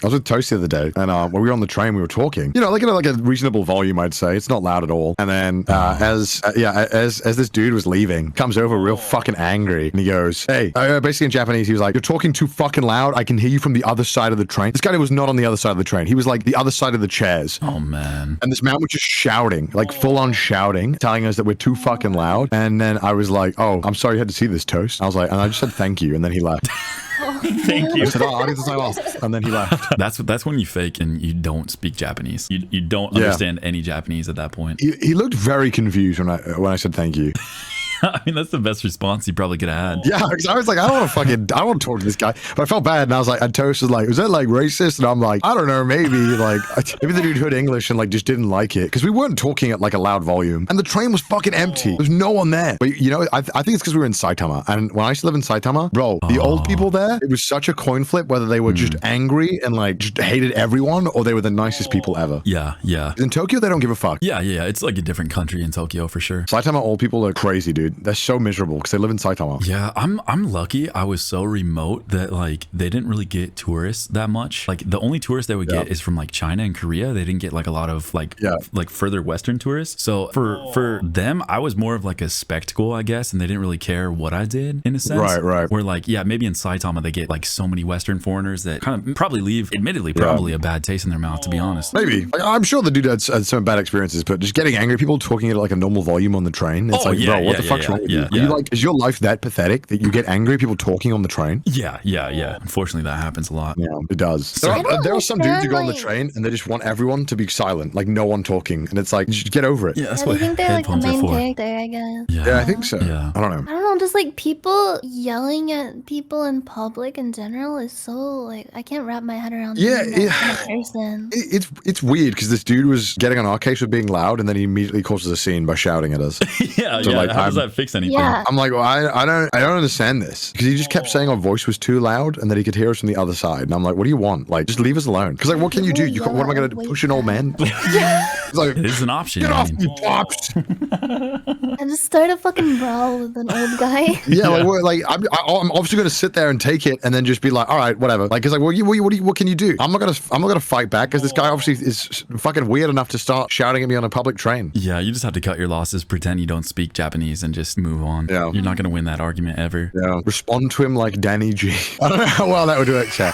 I was with Toast the other day, and when we were on the train, we were talking. You know, like in like a reasonable volume, I'd say. It's not loud at all. And then as this dude was leaving, comes over real fucking angry, and he goes, "Hey," basically in Japanese, he was like, "You're talking too fucking loud. I can hear you from the other side of the train." This guy was not on the other side of the train. He was like the other side of the chairs. Oh man. And this man was just shouting, like full on shouting, telling us that we're too fucking loud. And then I was like, "Oh, I'm sorry you had to see this, Toast." I was like, and I just said thank you, and then he left. Thank you. I said, and then he left. That's when you fake and you don't speak Japanese. You don't understand any Japanese at that point. He looked very confused when I said thank you. I mean, that's the best response you probably could have had. Yeah, because I was like, I don't want to talk to this guy. But I felt bad, and I was like, and Toast was like, "Was that like racist?" And I'm like, I don't know, maybe maybe the dude heard English and like just didn't like it because we weren't talking at like a loud volume, and the train was fucking empty. There's no one there. But you know, I think it's because we were in Saitama, and when I used to live in Saitama, bro, the old people there, it was such a coin flip whether they were just angry and like just hated everyone, or they were the nicest people ever. Yeah. In Tokyo, they don't give a fuck. Yeah. It's like a different country in Tokyo for sure. Saitama old people are crazy, dude. They're so miserable because they live in Saitama. Yeah, I'm lucky. I was so remote that like they didn't really get tourists that much. Like the only tourists they would get is from like China and Korea. They didn't get like a lot of like further Western tourists. So for them, I was more of like a spectacle, I guess, and they didn't really care what I did in a sense. Right. Where like maybe in Saitama they get like so many Western foreigners that kind of probably leave, admittedly, probably a bad taste in their mouth, to be honest. Maybe. Like, I'm sure the dude had some bad experiences, but just getting angry people talking at like a normal volume on the train, it's bro, what the fuck's wrong with you? Are you like, is your life that pathetic that you get angry at people talking on the train? Yeah. Unfortunately, that happens a lot. Yeah, it does. There are some dudes who go on the train and they just want everyone to be silent, like no one talking, and it's like, just get over it. Yeah, that's I what think they're like the headphones are main for. character, I guess. Yeah, I think so. Yeah. I don't know. I don't know, just like people yelling at people in public in general is so like I can't wrap my head around being that kind of person. It's weird because this dude was getting on our case with being loud, and then he immediately causes a scene by shouting at us. Like, how does that fix anything? Yeah. I'm like, well, I don't understand this because he just kept saying our voice was too loud and that he could hear us from the other side. And I'm like, what do you want? Like, just leave us alone. Because like, what can you do? What am I going to push an old man? It's like, it is an option. Get off me, pops. And just start a fucking brawl with an old guy. Like I'm obviously going to sit there and take it and then just be like, all right, whatever. Like, cause like, what can you do? I'm not gonna fight back because this guy obviously is fucking weird enough to start shouting at me on a public train. Yeah, you just have to cut your losses, pretend you don't speak Japanese, and just move on. Yeah, you're not gonna win that argument ever. Yeah, respond to him like Danny G. I don't know how well that would work, chat.